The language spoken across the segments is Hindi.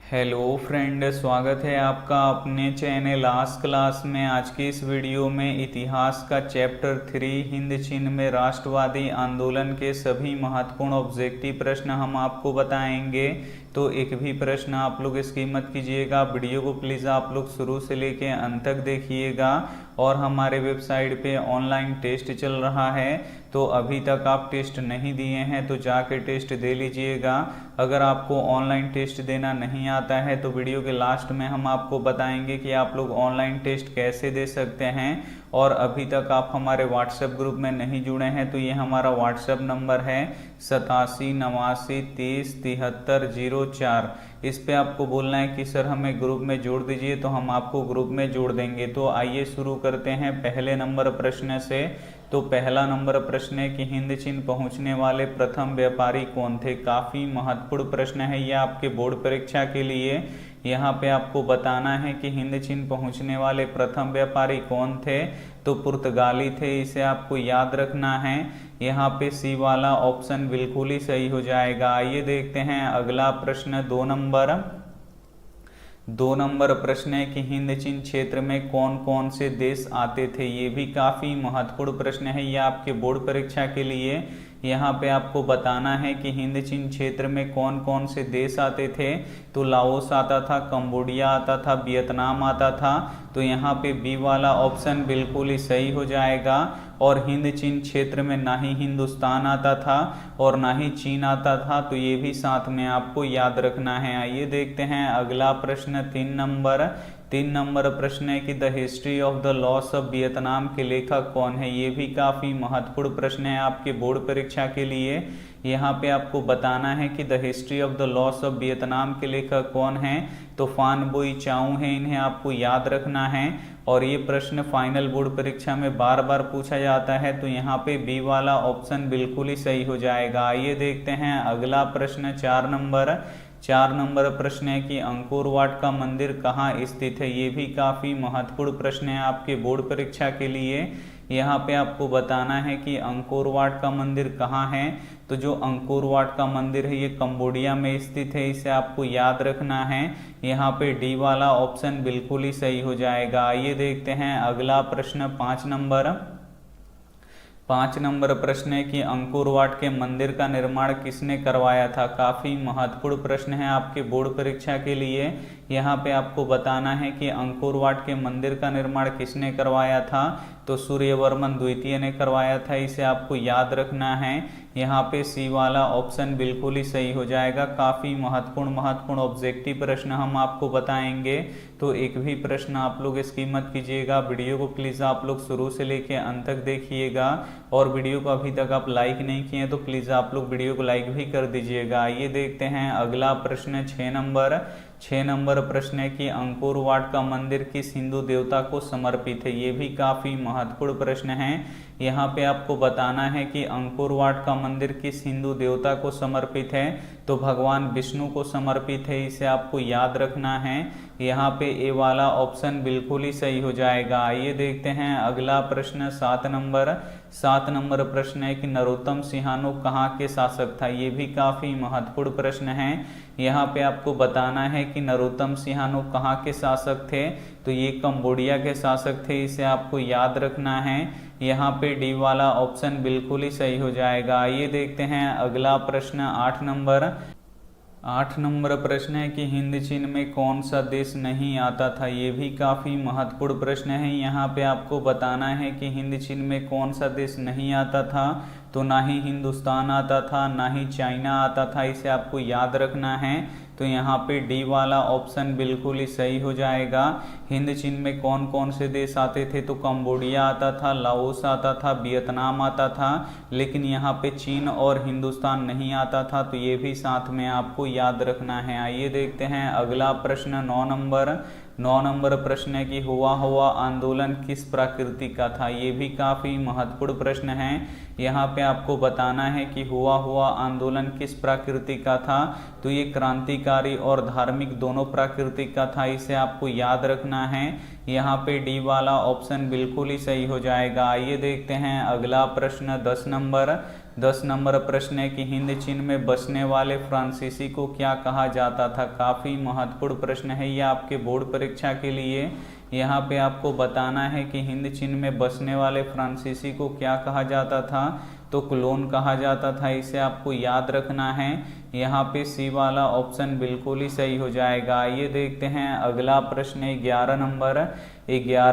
हेलो फ्रेंड, स्वागत है आपका अपने चैनल आज क्लास में। आज की इस वीडियो में इतिहास का चैप्टर 3 हिंद चीन में राष्ट्रवादी आंदोलन के सभी महत्वपूर्ण ऑब्जेक्टिव प्रश्न हम आपको बताएंगे। तो एक भी प्रश्न आप लोग इसकी मत कीजिएगा। वीडियो को प्लीज़ आप लोग शुरू से लेके अंत तक देखिएगा। और हमारे वेबसाइट पे ऑनलाइन टेस्ट चल रहा है, तो अभी तक आप टेस्ट नहीं दिए हैं तो जाके टेस्ट दे लीजिएगा। अगर आपको ऑनलाइन टेस्ट देना नहीं आता है तो वीडियो के लास्ट में हम आपको बताएंगे कि आप लोग ऑनलाइन टेस्ट कैसे दे सकते हैं। और अभी तक आप हमारे व्हाट्सएप ग्रुप में नहीं जुड़े हैं तो ये हमारा व्हाट्सएप नंबर है 8789307304। इस पे आपको बोलना है कि सर हमें ग्रुप में जोड़ दीजिए, तो हम आपको ग्रुप में जोड़ देंगे। तो आइए शुरू करते हैं पहले नंबर प्रश्न से। तो पहला नंबर प्रश्न है कि हिंद चीन पहुंचने वाले प्रथम व्यापारी कौन थे। काफ़ी महत्वपूर्ण प्रश्न है यह आपके बोर्ड परीक्षा के लिए। यहाँ पे आपको बताना है कि हिंद चीन पहुंचने वाले प्रथम व्यापारी कौन थे। तो पुर्तगाली थे, इसे आपको याद रखना है। यहाँ पे सी वाला ऑप्शन बिल्कुल ही सही हो जाएगा। आइए देखते हैं अगला प्रश्न। दो नंबर प्रश्न है कि हिंद चीन क्षेत्र में कौन कौन से देश आते थे। ये भी काफ़ी महत्वपूर्ण प्रश्न है यह आपके बोर्ड परीक्षा के लिए। यहाँ पे आपको बताना है कि हिंद चीन क्षेत्र में कौन कौन से देश आते थे। तो लाओस आता था, कंबोडिया आता था, वियतनाम आता था। तो यहाँ पे बी वाला ऑप्शन बिल्कुल ही सही हो जाएगा। और हिंद चीन क्षेत्र में ना ही हिंदुस्तान आता था और ना ही चीन आता था, तो ये भी साथ में आपको याद रखना है। आइए देखते हैं अगला प्रश्न। तीन नंबर प्रश्न है कि the history of the loss of Vietnam के लेखक कौन है। ये भी काफ़ी महत्वपूर्ण प्रश्न है आपके बोर्ड परीक्षा के लिए। यहाँ पे आपको बताना है कि the history of the loss of Vietnam के लेखक कौन है। तो फान बोई चाऊ है, इन्हें आपको याद रखना है। और ये प्रश्न फाइनल बोर्ड परीक्षा में बार बार पूछा जाता है, तो यहाँ पे बी वाला ऑप्शन बिल्कुल ही सही हो जाएगा। आइए देखते हैं अगला प्रश्न। चार नंबर प्रश्न है कि अंकोर वाट का मंदिर कहाँ स्थित है। ये भी काफ़ी महत्वपूर्ण प्रश्न है आपके बोर्ड परीक्षा के लिए। यहाँ पे आपको बताना है कि अंकोर वाट का मंदिर कहाँ है। तो जो अंकोर वाट का मंदिर है ये कंबोडिया में स्थित है, इसे आपको याद रखना है। यहाँ पे डी वाला ऑप्शन बिल्कुल ही सही हो जाएगा। आइए देखते हैं अगला प्रश्न। पाँच नंबर प्रश्न है कि अंकोर वाट के मंदिर का निर्माण किसने करवाया था। काफ़ी महत्वपूर्ण प्रश्न है आपके बोर्ड परीक्षा के लिए। यहाँ पे आपको बताना है कि अंकोर वाट के मंदिर का निर्माण किसने करवाया था। तो सूर्यवर्मन द्वितीय ने करवाया था, इसे आपको याद रखना है। यहाँ पे सी वाला ऑप्शन बिल्कुल ही सही हो जाएगा। काफ़ी महत्वपूर्ण ऑब्जेक्टिव प्रश्न हम आपको बताएंगे, तो एक भी प्रश्न आप लोग इसकी मत कीजिएगा। वीडियो को प्लीज़ आप लोग शुरू से लेके अंत तक देखिएगा। और वीडियो को अभी तक आप लाइक नहीं किए तो प्लीज़ आप लोग वीडियो को लाइक भी कर दीजिएगा। आइए देखते हैं अगला प्रश्न। 6 नंबर प्रश्न है कि अंकोर वाट का मंदिर किस हिंदू देवता को समर्पित है। ये भी काफ़ी महत्वपूर्ण प्रश्न है। यहाँ पे आपको बताना है कि अंकोर वाट का मंदिर किस हिंदू देवता को समर्पित है। तो भगवान विष्णु को समर्पित है, इसे आपको याद रखना है। यहाँ पे ए वाला ऑप्शन बिल्कुल ही सही हो जाएगा। आइए देखते हैं अगला प्रश्न। 7 नंबर प्रश्न है कि नरोत्तम सिंहानो कहाँ के शासक था। ये भी काफ़ी महत्वपूर्ण प्रश्न है। यहाँ पे आपको बताना है कि नरोत्तम सिंहानो कहाँ के शासक थे। तो ये कंबोडिया के शासक थे, इसे आपको याद रखना है। यहाँ पे डी वाला ऑप्शन बिल्कुल ही सही हो जाएगा। आइए देखते हैं अगला प्रश्न। 8 नंबर प्रश्न है कि हिंद चीन में कौन सा देश नहीं आता था। ये भी काफ़ी महत्वपूर्ण प्रश्न है। यहाँ पे आपको बताना है कि हिंद चीन में कौन सा देश नहीं आता था। तो ना ही हिंदुस्तान आता था, ना ही चाइना आता था, इसे आपको याद रखना है। तो यहाँ पे डी वाला ऑप्शन बिल्कुल ही सही हो जाएगा। हिंद चीन में कौन कौन से देश आते थे। तो कंबोडिया आता था, लाओस आता था, वियतनाम आता था, लेकिन यहाँ पे चीन और हिंदुस्तान नहीं आता था, तो ये भी साथ में आपको याद रखना है। आइए देखते हैं अगला प्रश्न। 9 नंबर प्रश्न है कि हुआ आंदोलन किस प्रकृति का था। ये भी काफ़ी महत्वपूर्ण प्रश्न है। यहाँ पे आपको बताना है कि हुआ आंदोलन किस प्रकृति का था। तो ये क्रांतिकारी और धार्मिक दोनों प्रकृति का था, इसे आपको याद रखना है। यहाँ पे डी वाला ऑप्शन बिल्कुल ही सही हो जाएगा। आइए देखते हैं अगला प्रश्न। 10 नंबर प्रश्न है कि हिंद चीन में बसने वाले फ्रांसीसी को क्या कहा जाता था। काफ़ी महत्वपूर्ण प्रश्न है ये आपके बोर्ड परीक्षा के लिए। यहाँ पे आपको बताना है कि हिंद चीन में बसने वाले फ्रांसीसी को क्या कहा जाता था, तो क्लोन कहा जाता था, इसे आपको याद रखना है। यहाँ पे सी वाला ऑप्शन बिल्कुल ही सही हो जाएगा। ये देखते हैं अगला प्रश्न है 11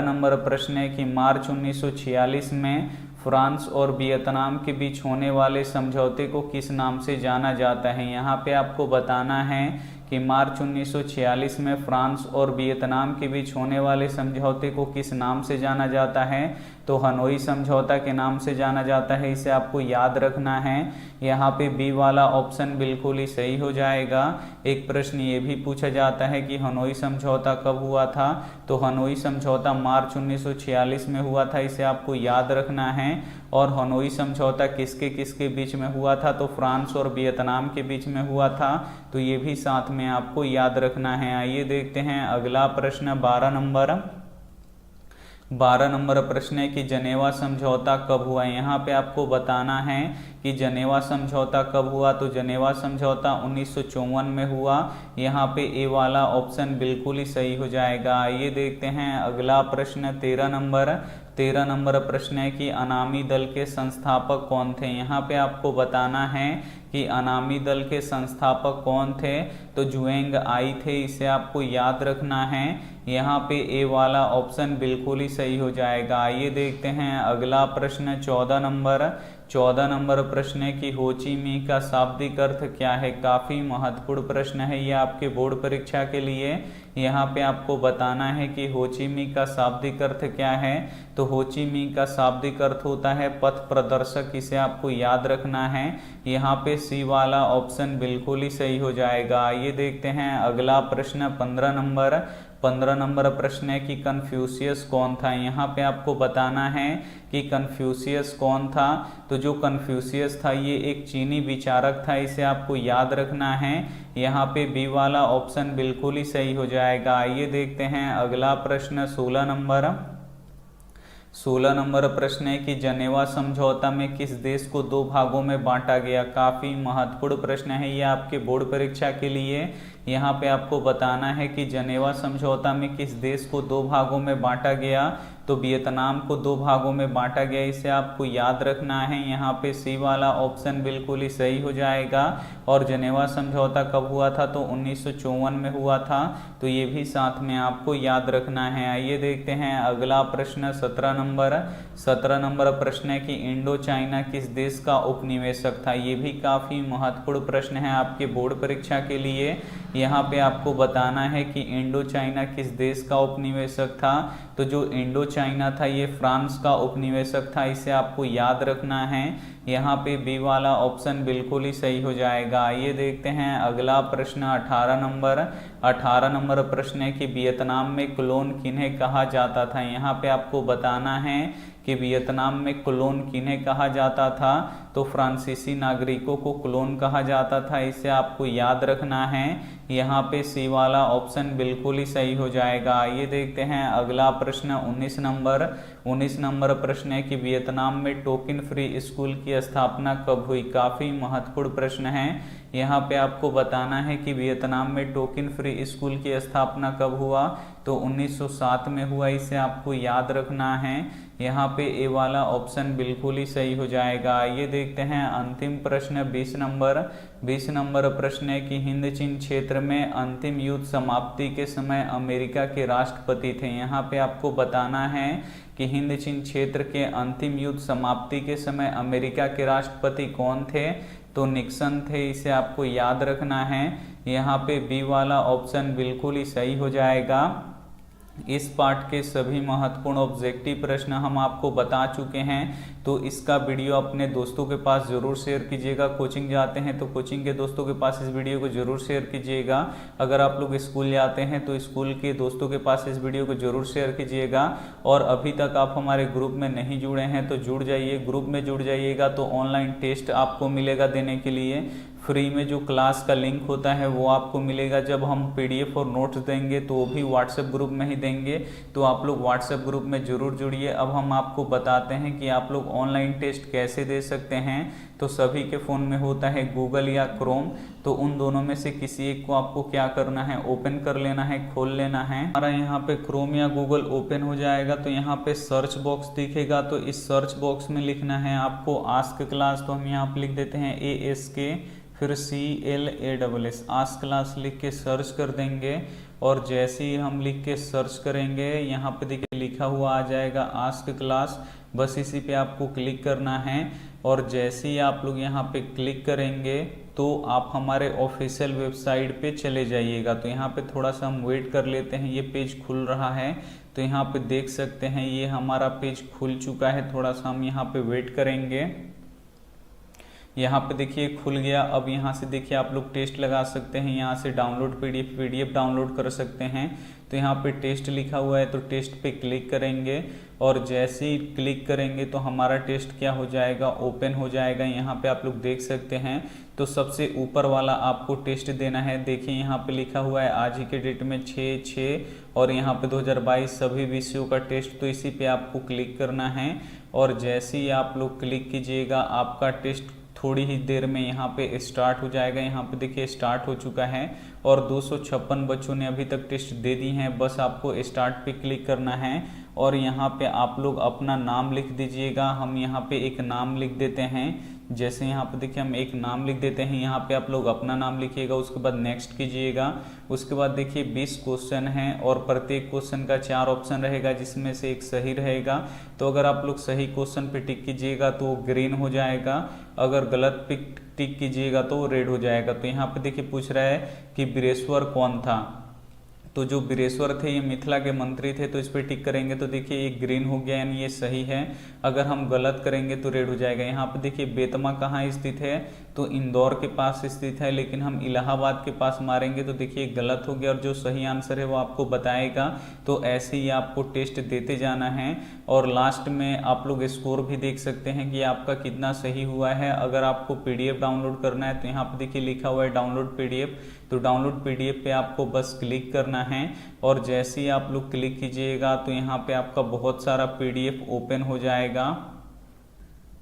नंबर प्रश्न है कि मार्च 1946 में फ्रांस और वियतनाम के बीच होने वाले समझौते को किस नाम से जाना जाता है। यहाँ पे आपको बताना है कि मार्च 1946 में फ्रांस और वियतनाम के बीच होने वाले समझौते को किस नाम से जाना जाता है, तो हनोई समझौता के नाम से जाना जाता है, इसे आपको याद रखना है। यहाँ पे बी वाला ऑप्शन बिल्कुल ही सही हो जाएगा। एक प्रश्न ये भी पूछा जाता है कि हनोई समझौता कब हुआ था, तो हनोई समझौता मार्च 1946 में हुआ था, इसे आपको याद रखना है। और हनोई समझौता किसके किसके बीच में हुआ था, तो फ्रांस और वियतनाम के बीच में हुआ था, तो ये भी साथ में आपको याद रखना है। आइए देखते हैं अगला प्रश्न 12 नंबर प्रश्न है कि जनेवा समझौता कब हुआ। यहाँ पे आपको बताना है कि जनेवा समझौता कब हुआ, तो जनेवा समझौता 1954 में हुआ। यहाँ पे ए वाला ऑप्शन बिल्कुल ही सही हो जाएगा। ये देखते हैं अगला प्रश्न 13 नंबर प्रश्न है कि अनामी दल के संस्थापक कौन थे। यहाँ पे आपको बताना है कि अनामी दल के संस्थापक कौन थे, तो जुएंग आई थे, इसे आपको याद रखना है। यहाँ पे ए वाला ऑप्शन बिल्कुल ही सही हो जाएगा। आइए देखते हैं अगला प्रश्न 14 नंबर प्रश्न है कि हो ची मिन्ह का शाब्दिक अर्थ क्या है। काफ़ी महत्वपूर्ण प्रश्न है ये आपके बोर्ड परीक्षा के लिए। यहाँ पे आपको बताना है कि हो ची मिन्ह का शाब्दिक अर्थ क्या है, तो हो ची मिन्ह का शाब्दिक अर्थ होता है पथ प्रदर्शक, इसे आपको याद रखना है। यहाँ पे सी वाला ऑप्शन बिल्कुल ही सही हो जाएगा। ये देखते हैं अगला प्रश्न 15 नंबर प्रश्न है कि कन्फ्यूशियस कौन था। यहाँ पे आपको बताना है कि कन्फ्यूशियस कौन था, तो जो कन्फ्यूशियस था ये एक चीनी विचारक था, इसे आपको याद रखना है। यहाँ पे बी वाला ऑप्शन बिल्कुल ही सही हो जाएगा। ये देखते हैं अगला प्रश्न 16 नंबर प्रश्न है कि जनेवा समझौता में किस देश को 2 भागों में बांटा गया। काफ़ी महत्वपूर्ण प्रश्न है ये आपके बोर्ड परीक्षा के लिए। यहाँ पे आपको बताना है कि जनेवा समझौता में किस देश को 2 भागों में बांटा गया, तो वियतनाम को 2 भागों में बांटा गया, इसे आपको याद रखना है। यहाँ पे सी वाला ऑप्शन बिल्कुल ही सही हो जाएगा। और जनेवा समझौता कब हुआ था, तो 1954 में हुआ था, तो ये भी साथ में आपको याद रखना है। आइए देखते हैं अगला प्रश्न 17 नंबर प्रश्न है कि इंडो चाइना किस देश का उपनिवेशक था। ये भी काफ़ी महत्वपूर्ण प्रश्न है आपके बोर्ड परीक्षा के लिए। यहाँ पे आपको बताना है कि इंडो चाइना किस देश का उपनिवेशक था, तो जो इंडो चाइना था ये फ्रांस का उपनिवेशक था, इसे आपको याद रखना है। यहाँ पे बी वाला ऑप्शन बिल्कुल ही सही हो जाएगा। ये देखते हैं अगला प्रश्न 18 नंबर प्रश्न है कि वियतनाम में क्लोन किन्हें कहा जाता था। यहाँ पे आपको बताना है कि वियतनाम में क्लोन किन्हें कहा जाता था, तो फ्रांसीसी नागरिकों को क्लोन कहा जाता था, इसे आपको याद रखना है। यहाँ पे सी वाला ऑप्शन बिल्कुल ही सही हो जाएगा। ये देखते हैं अगला प्रश्न 19 नंबर प्रश्न है कि वियतनाम में टोकन फ्री स्कूल की स्थापना कब हुई। काफ़ी महत्वपूर्ण प्रश्न है। यहाँ पे आपको बताना है कि वियतनाम में टोकन फ्री स्कूल की स्थापना कब हुआ, तो 1907 में हुआ, इसे आपको याद रखना है। यहाँ पे ए वाला ऑप्शन बिल्कुल ही सही हो जाएगा। ये देखते हैं अंतिम प्रश्न 20 नंबर प्रश्न है कि हिंद चीन क्षेत्र में अंतिम युद्ध समाप्ति के समय अमेरिका के राष्ट्रपति थे। यहाँ पे आपको बताना है कि हिंद चीन क्षेत्र के अंतिम युद्ध समाप्ति के समय अमेरिका के राष्ट्रपति कौन थे, तो निक्सन थे, इसे आपको याद रखना है। यहाँ पे बी वाला ऑप्शन बिल्कुल ही सही हो जाएगा। इस पार्ट के सभी महत्वपूर्ण ऑब्जेक्टिव प्रश्न हम आपको बता चुके हैं, तो इसका वीडियो अपने दोस्तों के पास ज़रूर शेयर कीजिएगा। कोचिंग जाते हैं तो कोचिंग के दोस्तों के पास इस वीडियो को ज़रूर शेयर कीजिएगा। अगर आप लोग स्कूल जाते हैं तो स्कूल के दोस्तों के पास इस वीडियो को ज़रूर शेयर कीजिएगा। और अभी तक आप हमारे ग्रुप में नहीं जुड़े हैं तो जुड़ जाइए, ग्रुप में जुड़ जाइएगा, तो ऑनलाइन टेस्ट आपको मिलेगा देने के लिए। फ्री में जो क्लास का लिंक होता है वो आपको मिलेगा। जब हम पीडीएफ और नोट्स देंगे तो वो भी व्हाट्सएप ग्रुप में ही देंगे, तो आप लोग व्हाट्सएप ग्रुप में ज़रूर जुड़िए। अब हम आपको बताते हैं कि आप लोग ऑनलाइन टेस्ट कैसे दे सकते हैं। तो सभी के फ़ोन में होता है गूगल या क्रोम, तो उन दोनों में से किसी एक को आपको क्या करना है, ओपन कर लेना है, खोल लेना है। हमारा यहाँ पे क्रोम या गूगल ओपन हो जाएगा तो यहाँ पे सर्च बॉक्स दिखेगा, तो इस सर्च बॉक्स में लिखना है आपको आस्क क्लास। तो हम यहाँ पे लिख देते हैं ASK फिर CLASS आस्क क्लास लिख के सर्च कर देंगे। और जैसे ही हम लिख के सर्च करेंगे यहाँ पे देखिए लिखा हुआ आ जाएगा आस्क क्लास, बस इसी पे आपको क्लिक करना है। और जैसे ही आप लोग यहाँ पे क्लिक करेंगे तो आप हमारे ऑफिशियल वेबसाइट पे चले जाइएगा। तो यहाँ पे थोड़ा सा हम वेट कर लेते हैं, ये पेज खुल रहा है। तो यहाँ पे देख सकते हैं ये हमारा पेज खुल चुका है, थोड़ा सा हम यहाँ पे वेट करेंगे। यहाँ पे देखिए खुल गया। अब यहाँ से देखिए आप लोग टेस्ट लगा सकते हैं, यहाँ से डाउनलोड पीडीएफ डाउनलोड कर सकते हैं। तो यहाँ पे टेस्ट लिखा हुआ है, तो टेस्ट पे क्लिक करेंगे और जैसे ही क्लिक करेंगे तो हमारा टेस्ट क्या हो जाएगा, ओपन हो जाएगा। यहाँ पे आप लोग देख सकते हैं। तो सबसे ऊपर वाला आपको टेस्ट देना है। देखिए यहाँ पे लिखा हुआ है आज ही के डेट में 6/6 और यहाँ पे 2022 सभी विषयों का टेस्ट, तो इसी पे आपको क्लिक करना है। और जैसे ही आप लोग क्लिक कीजिएगा आपका टेस्ट थोड़ी ही देर में यहाँ पे स्टार्ट हो जाएगा। यहाँ पे देखिए स्टार्ट हो चुका है और 256 बच्चों ने अभी तक टेस्ट दे दी हैं। बस आपको स्टार्ट पे क्लिक करना है और यहाँ पे आप लोग अपना नाम लिख दीजिएगा। हम यहाँ पे एक नाम लिख देते हैं। जैसे यहाँ पे देखिए हम एक नाम लिख देते हैं, यहाँ पे आप लोग अपना नाम लिखिएगा, उसके बाद नेक्स्ट कीजिएगा। उसके बाद देखिए 20 क्वेश्चन हैं और प्रत्येक क्वेश्चन का 4 ऑप्शन रहेगा जिसमें से एक सही रहेगा। तो अगर आप लोग सही क्वेश्चन पे टिक कीजिएगा तो ग्रीन हो जाएगा, अगर गलत पे टिक कीजिएगा तो रेड हो जाएगा। तो यहाँ पे देखिए पूछ रहा है कि बिरेश्वर कौन था, तो जो बिरेश्वर थे ये मिथिला के मंत्री थे, तो इस पर टिक करेंगे तो देखिए ये ग्रीन हो गया यानी ये सही है। अगर हम गलत करेंगे तो रेड हो जाएगा। यहाँ पे देखिए बेतमा कहाँ स्थित है, तो इंदौर के पास स्थित है, लेकिन हम इलाहाबाद के पास मारेंगे तो देखिए गलत हो गया और जो सही आंसर है वो आपको बताएगा। तो ऐसे ही आपको टेस्ट देते जाना है और लास्ट में आप लोग स्कोर भी देख सकते हैं कि आपका कितना सही हुआ है। अगर आपको पीडीएफ डाउनलोड करना है तो यहाँ पे देखिए लिखा हुआ है डाउनलोड पीडीएफ, तो डाउनलोड पीडीएफ पे आपको बस क्लिक करना है और जैसे ही आप लोग क्लिक कीजिएगा तो यहाँ पे आपका बहुत सारा पीडीएफ ओपन हो जाएगा।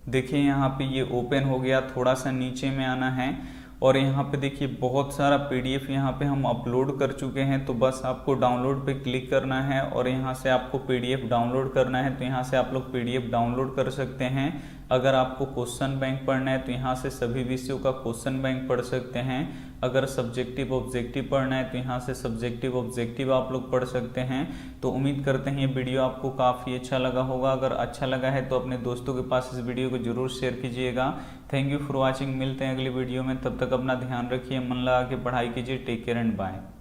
देखिए यहाँ पे ये ओपन हो गया, थोड़ा सा नीचे में आना है और यहाँ पे देखिए बहुत सारा पीडीएफ यहाँ पे हम अपलोड कर चुके हैं। तो बस आपको डाउनलोड पे क्लिक करना है और यहाँ से आपको पीडीएफ डाउनलोड करना है। तो यहाँ से आप लोग पीडीएफ डाउनलोड कर सकते हैं। अगर आपको क्वेश्चन बैंक पढ़ना है तो यहाँ से सभी विषयों का क्वेश्चन बैंक पढ़ सकते हैं। अगर सब्जेक्टिव ऑब्जेक्टिव पढ़ना है तो यहाँ से सब्जेक्टिव ऑब्जेक्टिव आप लोग पढ़ सकते हैं। तो उम्मीद करते हैं ये वीडियो आपको काफ़ी अच्छा लगा होगा। अगर अच्छा लगा है तो अपने दोस्तों के पास इस वीडियो को जरूर शेयर कीजिएगा। Thank you for watching. मिलते हैं अगली वीडियो में, तब तक अपना ध्यान रखिए, मन लगा के पढ़ाई कीजिए। Take care and bye.